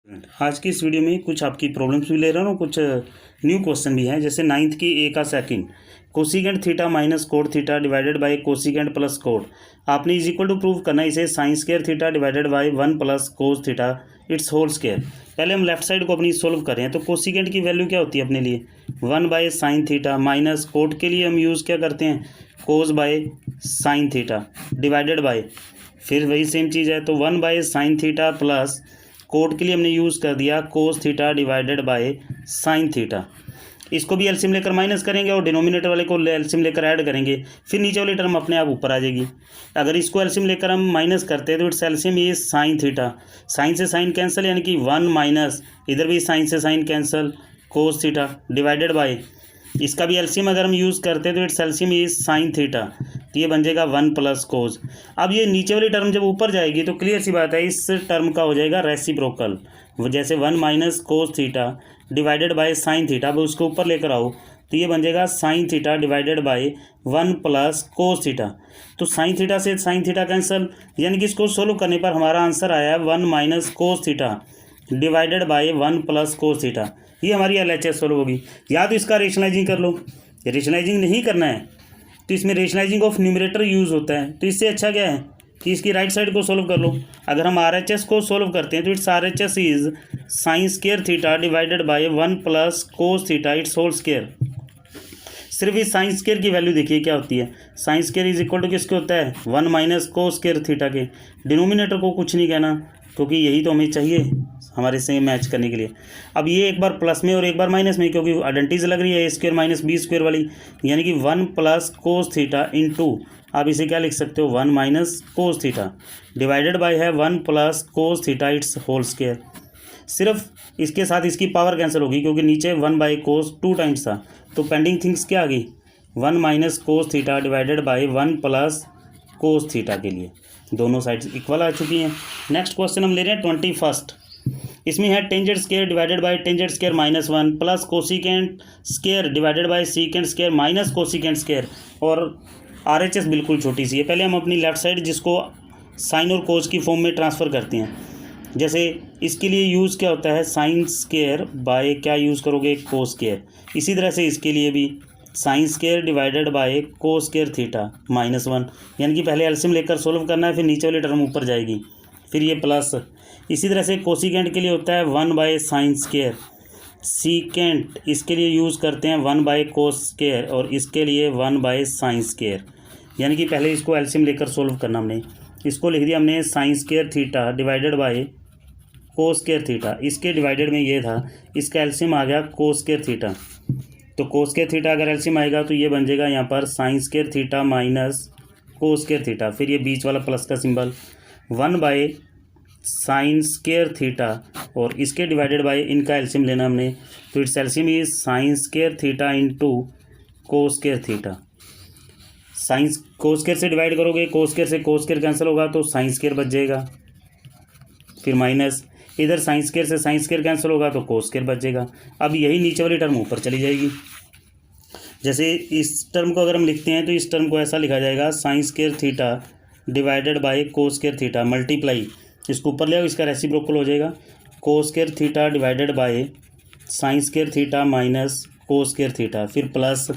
आज की इस वीडियो में कुछ आपकी प्रॉब्लम्स भी ले रहा हूँ, कुछ न्यू क्वेश्चन भी हैं। जैसे 9th की ए का second, cosecant theta minus cot theta divided by cosecant plus cot. आपने इज इक्वल टू प्रूव करना है इसे sine square theta divided by 1 plus cos theta its whole square. पहले हम लेफ्ट साइड को अपनी सोल्व कर रहे हैं। तो कोसिकेंट की वैल्यू क्या होती है अपने लिए 1 by sine theta minus cot के लिए हम यूज़ क्या करते हैं cos by sine theta divided by, फिर वही सेम चीज़ है तो 1 by sine theta plus cot के लिए हमने यूज़ कर दिया cos theta divided by sine theta. इसको भी एलसीएम लेकर माइनस करेंगे और डिनोमिनेटर वाले को एलसीएम लेकर ऐड करेंगे, फिर नीचे वाली टर्म अपने आप ऊपर आ जाएगी। अगर इसको एलसीएम लेकर हम माइनस करते हैं तो इट्स एलसीएम ये साइन थीटा, साइन से साइन कैंसिल यानी कि 1 माइनस इधर भी साइन से sine cancel cos theta divided by, इसका भी एलसीएम अगर हम यूज़ करते हैं तो इट्स एलसीएम ये साइन थीटा, तो ये बन जाएगा 1 प्लस कोस। अब ये नीचे वाली टर्म जब ऊपर जाएगी तो क्लियर सी बात है इस टर्म का हो जाएगा रेसिप्रोकल, जैसे 1 minus cos theta divided by sine theta. अब उसको ऊपर लेकर आओ तो ये बन जाएगा sign theta divided by 1 plus cos theta. तो साइन थीटा से साइन थीटा कैंसिल, यानी कि इसको सोल्व करने पर हमारा आंसर आया 1 minus cos theta divided by 1 plus cos theta. ये हमारी एलएचएस सोल्व होगी। या तो इसका रेशनलाइजिंग कर लो, रेशनलाइजिंग नहीं करना है तो इसमें रेशनलाइजिंग ऑफ न्यूमरेटर यूज़ होता है। तो इससे अच्छा क्या है कि इसकी राइट साइड को सोल्व कर लो। अगर हम आरएचएस को सोल्व करते हैं तो its RHS is sine square theta divided by 1 plus cos theta its whole square. सिर्फ इस साइन स्क्वायर की वैल्यू देखिए क्या होती है, sine square is equal to किसके होता है 1 माइनस कोस स्क्वायर थीटा के। डिनोमिनेटर को कुछ नहीं कहना क्योंकि यही तो हमें चाहिए हमारे से मैच करने के लिए। अब ये एक बार प्लस में और एक बार माइनस में, क्योंकि आइडेंटिटीज लग रही है ए स्क्वायर माइनस बी स्क्वायर वाली, यानी कि 1 प्लस कोस थीटा इंटू आप इसे क्या लिख सकते हो 1 minus cos theta divided by है 1 plus cos theta its whole square. सिर्फ इसके साथ इसकी पावर कैंसिल होगी क्योंकि नीचे 1 बाई कोस 2 टाइम्स था, तो पेंडिंग थिंग्स क्या आ गई 1 minus cos theta divided by 1 plus cos theta के लिए दोनों साइड्स इक्वल आ चुकी हैं। नेक्स्ट क्वेश्चन हम ले रहे हैं 21st। इसमें है tangent square divided by tangent square minus 1 plus cosecant square divided bye secant square minus cosecant square, और आरएचएस बिल्कुल छोटी सी है। पहले हम अपनी लेफ्ट साइड जिसको साइन और कोस की फॉर्म में ट्रांसफ़र करते हैं, जैसे इसके लिए यूज़ क्या होता है साइन स्क्वायर बाय क्या यूज़ करोगे कोस स्क्वायर। इसी तरह से इसके लिए भी sine square divided by cos square theta minus 1, यानी कि पहले एलसीएम लेकर सोल्व करना है, फिर नीचे वाली टर्म ऊपर जाएगी, फिर ये प्लस। इसी तरह से कोसिकेंट के लिए होता है 1 बाय साइन स्क्वायर, सीकेंट इसके लिए यूज़ करते हैं 1 बाय कोस स्क्वायर और इसके लिए 1 बाय साइन स्क्वायर, यानी कि पहले इसको एलसीएम लेकर सोल्व करना। हमने इसको लिख दिया हमने sign square theta divided by cos square theta, इसके डिवाइडेड में ये था, इसका एलसीएम आ गया कोस स्क्वायर थीटा। तो कोस स्क्वायर थीटा अगर एलसीएम आएगा तो ये बन जाएगा यहाँ पर sign square theta minus cos square theta, फिर ये बीच वाला प्लस का symbol 1 by sign square theta और इसके डिवाइडेड बाय इनका एलसीएम लेना हमने, तो its LCM is sine square theta into cos square theta. Sine cos square से डिवाइड करोगे कोस स्क्वायर से कोस स्क्वायर कैंसिल होगा तो साइन स्क्वायर बच जाएगा, फिर माइनस इधर साइन स्क्वायर से साइन स्क्वायर कैंसिल होगा तो कोस स्क्वायर बच जाएगा। अब यही नीचे वाली टर्म ऊपर चली जाएगी। जैसे इस टर्म को अगर हम लिखते हैं तो इस टर्म को ऐसा लिखा जाएगा sign square theta divided by cos square theta multiply, इसको ऊपर ले आओ इसका रेसिप्रोकल हो जाएगा कोस square theta divided by sign square theta minus cos square theta, फिर प्लस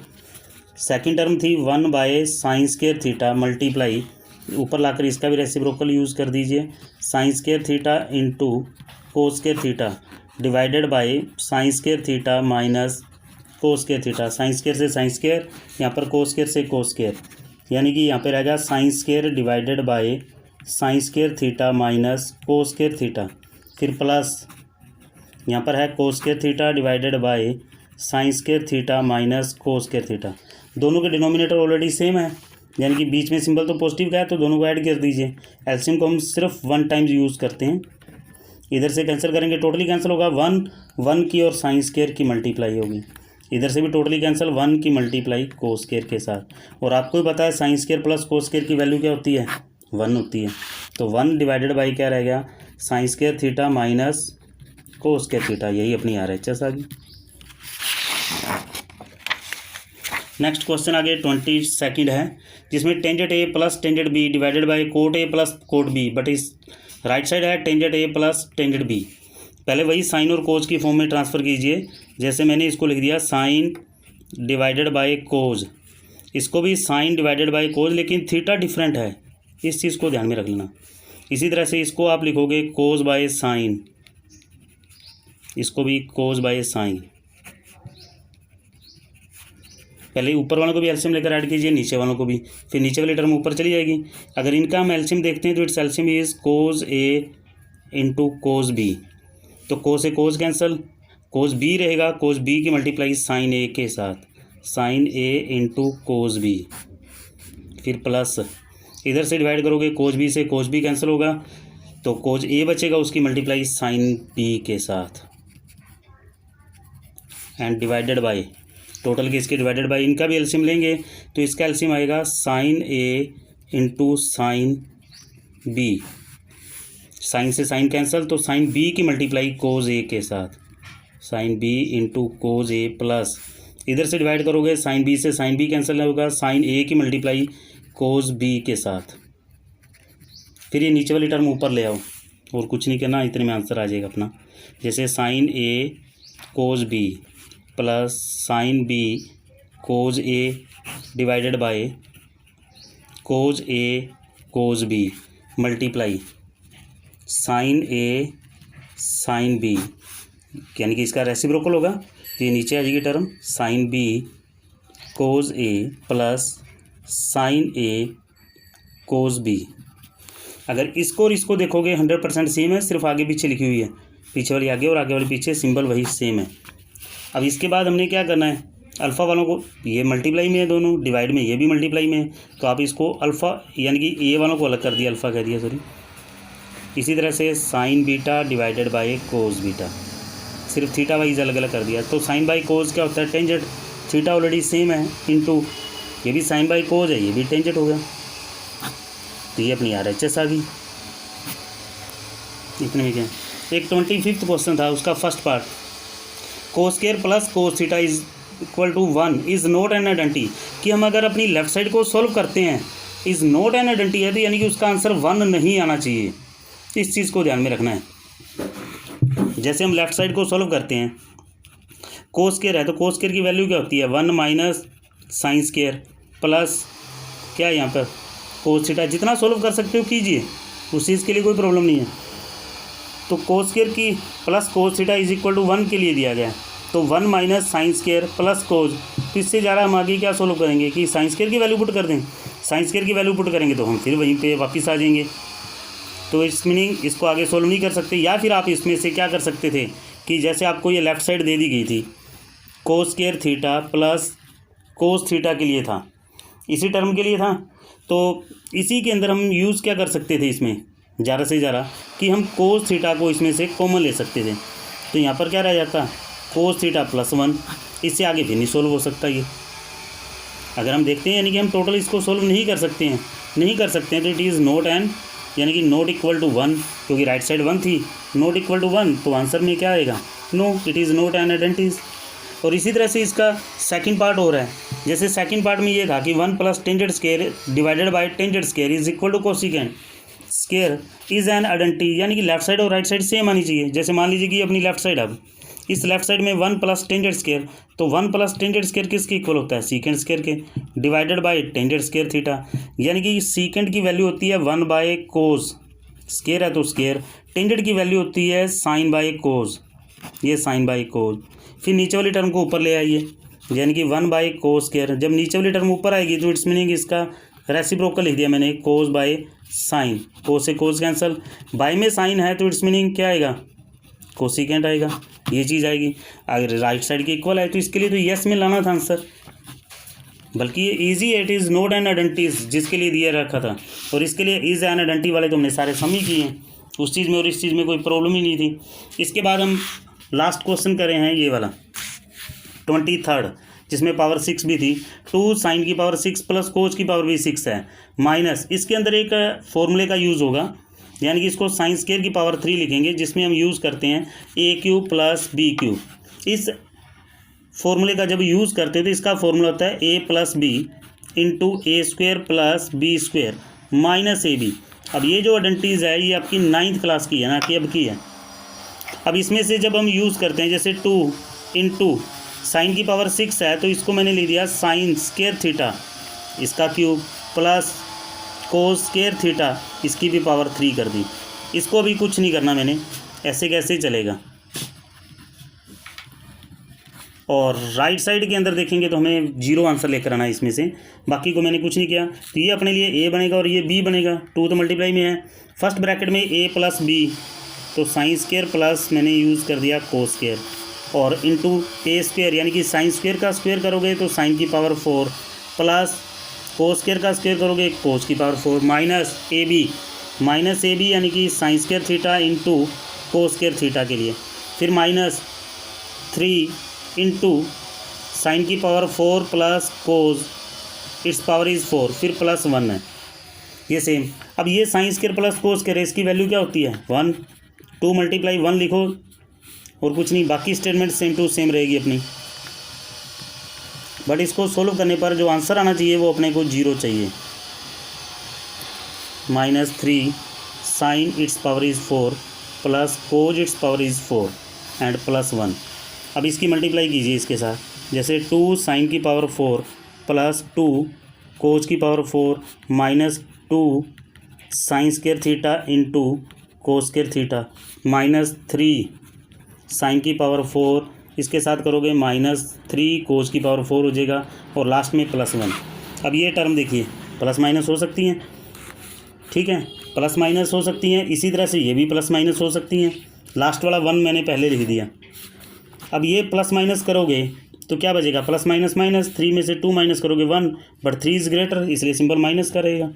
सेकंड टर्म थी 1 by sign square theta multiply, ऊपर लाकर इसका भी रेसिप्रोकल यूज़ कर दीजिए sign square theta into cos square theta divided by sign square theta minus cos square theta. Sine square से sine square, यहाँ पर कोस स्क्वायर से कोस स्क्वायर, यानी कि यहाँ पे रहेगा sine square divided by sign square theta minus cos square theta, फिर प्लस यहाँ पर है कोस square theta divided by sign square theta minus cos square theta. दोनों के डिनोमिनेटर ऑलरेडी सेम है, यानी कि बीच में सिंबल तो पॉजिटिव का है तो दोनों को ऐड कर दीजिए। एलसीएम को हम सिर्फ 1 टाइम्स यूज़ करते हैं, इधर से कैंसिल करेंगे टोटली कैंसिल होगा 1 की और साइन स्क्वायर की मल्टीप्लाई होगी, इधर से भी टोटली कैंसिल 1 की मल्टीप्लाई कोस स्क्वायर के साथ। और आपको ही पता है साइन स्क्वायर प्लस कोस स्क्वायर की वैल्यू क्या होती है 1 होती है, तो 1 डिवाइडेड बाई क्या रह गया sign square theta minus cos square theta, यही अपनी आरएचएस आ गई। नेक्स्ट क्वेश्चन आगे 22nd है जिसमें tangent A plus tangent B divided by cot A plus cot B, but इस राइट साइड है tangent A plus tangent B. पहले वही साइन और कोज की फॉर्म में ट्रांसफ़र कीजिए। जैसे मैंने इसको लिख दिया साइन डिवाइडेड बाय कोज, इसको भी साइन डिवाइडेड बाय कोज, लेकिन थीटा डिफरेंट है, इस चीज़ को ध्यान में रख लेना। इसी तरह से इसको आप लिखोगे कोज बाय साइन, इसको भी कोज बाय साइन। पहले ऊपर वालों को भी एलसीएम लेकर ऐड कीजिए, नीचे वालों को भी, फिर नीचे वाली टर्म ऊपर चली जाएगी। अगर इनका हम एलसीएम देखते हैं तो its LCM is cos A into cos B, तो कोज से कोज कैंसिल, कोज बी रहेगा, कोज बी की मल्टीप्लाई साइन ए के साथ, sine A into cos B, फिर प्लस इधर से डिवाइड करोगे कोज बी से, कोज बी कैंसिल होगा तो कोज ए बचेगा, उसकी मल्टीप्लाई साइन बी के साथ, एंड डिवाइडेड बाय, टोटल के इसके डिवाइडेड बाय, इनका भी एलसीएम लेंगे तो इसका एलसीएम आएगा sign A into sine B, sign से साइन कैंसिल तो साइन बी की मल्टीप्लाई कोज ए के साथ, साइन बी इंटू कोज ए, प्लस इधर से डिवाइड करोगे साइन बी से साइन बी कैंसिल होगा, साइन ए की मल्टीप्लाई कोज बी के साथ। फिर ये नीचे वाली टर्म ऊपर ले आओ, और कुछ नहीं करना, इतने में आंसर आ जाएगा अपना। जैसे sine A cos B plus sine B cos A divided by cos A cos B multiply sine A sine B, यानी कि इसका रेसिप्रोकल होगा तो ये नीचे आ जाएगी term sign B cos A plus sign A cos B. अगर इसको और इसको देखोगे 100% सेम है, सिर्फ आगे पीछे लिखी हुई है, पीछे वाली आगे और आगे वाली पीछे, सिंबल वही सेम है। अब इसके बाद हमने क्या करना है, अल्फ़ा वालों को, ये मल्टीप्लाई में है दोनों, डिवाइड में ये भी मल्टीप्लाई में है, तो आप इसको अल्फ़ा यानी कि ए वालों को अलग कर दिया, अल्फ़ा कह दिया सॉरी। इसी तरह से sine beta divided by cos beta, सिर्फ थीटा वाइज अलग अलग कर दिया। तो साइन बाई कोज क्या होता है, टेंजेंट, थीटा ऑलरेडी सेम है, इनटू ये भी साइन बाई कोज है, ये भी टेंजेंट हो गया, तो ये अपनी RHS आ गई। इतने में क्या, एक 25वां क्वेश्चन था, उसका first part, cos square plus cos theta is equal to 1 is not an identity, कि हम अगर अपनी लेफ्ट साइड को सॉल्व करते हैं इज़ नॉट एन आइडेंटिटी है, तो यानी कि उसका आंसर 1 नहीं आना चाहिए, इस चीज़ को ध्यान में रखना है। जैसे हम लेफ्ट साइड को सॉल्व करते हैं, कोस स्क्वायर है तो कोस स्क्वायर की वैल्यू क्या होती है, 1 माइनस साइन स्क्वायर प्लस क्या है यहाँ पर कोस थीटा, जितना सॉल्व कर सकते हो कीजिए, उस चीज़ के लिए कोई प्रॉब्लम नहीं है। तो कोस स्क्वायर की plus cos theta is equal to 1 के लिए दिया गया है, तो 1 minus sine square plus cos, तो इससे ज़्यादा हम आगे क्या सॉल्व करेंगे कि साइन स्क्वायर की वैल्यू पुट कर दें, साइन स्क्वायर की वैल्यू पुट करेंगे तो हम फिर वहीं पे वापस आ जाएंगे, तो इस मीनिंग इसको आगे सोल्व नहीं कर सकते। या फिर आप इसमें से क्या कर सकते थे कि जैसे आपको ये लेफ़्ट साइड दे दी गई थी, कोस square theta plus cos theta के लिए था, इसी टर्म के लिए था, तो इसी के अंदर हम यूज़ क्या कर सकते थे इसमें ज़्यादा से ज़्यादा कि हम कोस थीटा को इसमें से कॉमन ले सकते थे, तो यहाँ पर क्या रह जाता, कोस थीटा प्लस 1, इससे आगे भी नहीं सोल्व हो सकता ये। अगर हम देखते हैं यानी कि हम टोटल इसको सोल्व नहीं कर सकते हैं तो इट इज़ नॉट एन, यानी कि नॉट इक्वल टू 1, क्योंकि राइट साइड 1 थी, नॉट इक्वल टू 1, तो आंसर में क्या आएगा, no, it is not an identity. और इसी तरह से इसका सेकंड पार्ट हो रहा है, जैसे सेकंड पार्ट में ये था कि 1 plus tangent square divided by tangent square is equal to cosecant square is an identity, यानी कि लेफ्ट साइड और राइट साइड सेम आनी चाहिए। जैसे मान लीजिए कि अपनी लेफ्ट साइड, अब इस लेफ्ट साइड में 1 प्लस टेंजेंट स्क्वायर, तो 1 प्लस टेंजेंट स्क्वायर किसके इक्वल होता है, सीकेंट स्क्वायर के, divided by tangent square theta, यानी कि सीकेंट की वैल्यू होती है 1 बाय कोस, स्क्वायर है तो स्क्वायर, टेंजेंट की वैल्यू होती है साइन बाय कोस, ये साइन बाय कोस। फिर नीचे वाली टर्म को ऊपर ले आइए, यानी कि 1 बाय कोस स्क्वायर, जब नीचे वाली टर्म ऊपर आएगी तो इट्स मीनिंग इसका रेसिप्रोकल लिख दिया मैंने, कोस बाय साइन, कोस से कोस कैंसिल, बाय में साइन है तो इट्स मीनिंग क्या आएगा, कोसिकेंट आएगा, ये चीज़ आएगी। अगर राइट साइड के इक्वल है तो इसके लिए तो यस में लाना था आंसर, बल्कि ये इजी है, it is not an identity जिसके लिए दिया रखा था, और इसके लिए इज एन आइडेंटिटी वाले तो हमने सारे सम ही किए हैं, उस चीज़ में और इस चीज़ में कोई प्रॉब्लम ही नहीं थी। इसके बाद हम लास्ट क्वेश्चन करे हैं ये वाला 23, जिसमें पावर 6 भी थी, 2 साइन की पावर 6 प्लस कोस की पावर भी 6 है, माइनस इसके अंदर एक फॉर्मूले का यूज़ होगा, यानी कि इसको साइन स्क्वायर की पावर 3 लिखेंगे, जिसमें हम यूज़ करते हैं AQ प्लस BQ। इस फॉर्मूले का जब यूज़ करते हैं तो इसका फॉर्मूला होता है A plus B into A square plus B square minus AB। अब ये जो आइडेंटिटीज़ है ये आपकी 9th क्लास की है ना, कि अब की है, अब इसमें से जब हम यूज़ करते हैं, जैसे 2 इंटू साइन की पावर 6 है, तो इसको मैंने लिख दिया साइन स्क्वायर थीटा इसका cube plus cos square theta इसकी भी पावर 3 कर दी। इसको अभी कुछ नहीं करना मैंने, ऐसे कैसे चलेगा। और राइट साइड के अंदर देखेंगे तो हमें 0 आंसर लेकर आना है इसमें से, बाकी को मैंने कुछ नहीं किया। तो ये अपने लिए a बनेगा और ये b बनेगा। 2 तो मल्टीप्लाई में है, फर्स्ट ब्रैकेट में a प्लस b, तो साइन स्क्वायर प्लस मैंने यूज़ कर दिया कोस स्क्वायर, और इंटू a स्क्वायर यानी कि साइन स्क्वायर का स्क्वायर करोगे तो साइन की पावर 4 प्लस कोस स्क्वायर का स्क्वायर करोगे कोस की पावर 4 माइनस ए बी यानी कि sine square theta into cos square theta के लिए, फिर -3 इंटू साइन की power 4 plus cos it's power is 4, फिर +1 है ये सेम। अब ये sign square plus cos square इसकी वैल्यू क्या होती है 1, 2 मल्टीप्लाई 1 लिखो और कुछ नहीं, बाकी स्टेटमेंट सेम टू सेम रहेगी अपनी। बट इसको सोल्व करने पर जो आंसर आना चाहिए वो अपने को 0 चाहिए। -3 sine its power is 4 plus cos its power is 4 and +1। अब इसकी मल्टीप्लाई कीजिए इसके साथ, जैसे 2 साइन की पावर 4 प्लस 2 कोज की power 4 -2 sine square theta into cos square theta -3 sine की पावर 4, इसके साथ करोगे -3 कोस की पावर 4 हो जाएगा और लास्ट में +1। अब ये टर्म देखिए प्लस माइनस हो सकती हैं, ठीक है, प्लस माइनस हो सकती हैं। इसी तरह से ये भी प्लस माइनस हो सकती हैं। लास्ट वाला 1 मैंने पहले लिख दिया। अब ये प्लस माइनस करोगे तो क्या बचेगा, प्लस माइनस माइनस, 3 में से 2 माइनस करोगे 1, बट 3 इज़ ग्रेटर इसलिए सिंबल माइनस का रहेगा।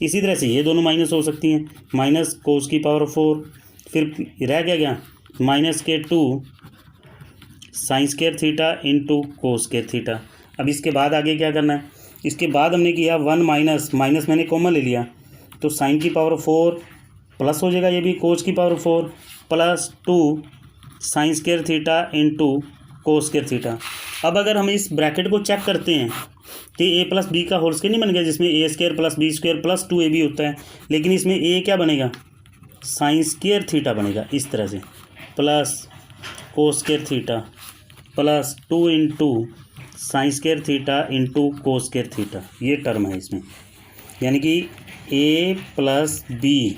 इसी तरह से ये दोनों माइनस हो सकती हैं, माइनस कोस की पावर 4, फिर रह गया -2 sine square theta into cos square theta. अब इसके बाद आगे क्या करना है, इसके बाद हमने किया 1 माइनस मैंने कॉमन ले लिया, तो साइन की पावर 4 प्लस हो जाएगा, ये भी कोस की power 4 plus 2 sine square theta into cos square theta. अब अगर हम इस ब्रैकेट को चेक करते हैं तो a प्लस बी का होल स्क्वायर नहीं बन गया, जिसमें a square plus B square plus 2ab होता है, लेकिन इसमें a क्या बनेगा, साइन स्क्वायर थीटा बनेगा इस तरह से, plus cos square theta plus 2 into sine square theta into cos square theta, ये टर्म है इसमें। यानी कि a प्लस बी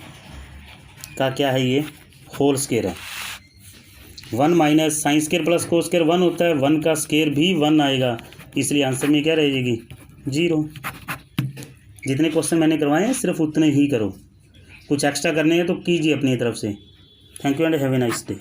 का क्या है, ये होल स्क्वायर है। 1 minus sine square plus cos square 1 होता है, 1 का स्क्वायर भी 1 आएगा, इसलिए आंसर में क्या रहेगी 0। जितने क्वेश्चन मैंने करवाए हैं सिर्फ उतने ही करो, कुछ एक्स्ट्रा करने हैं तो कीजिए अपनी तरफ से। Thank you and have a nice day.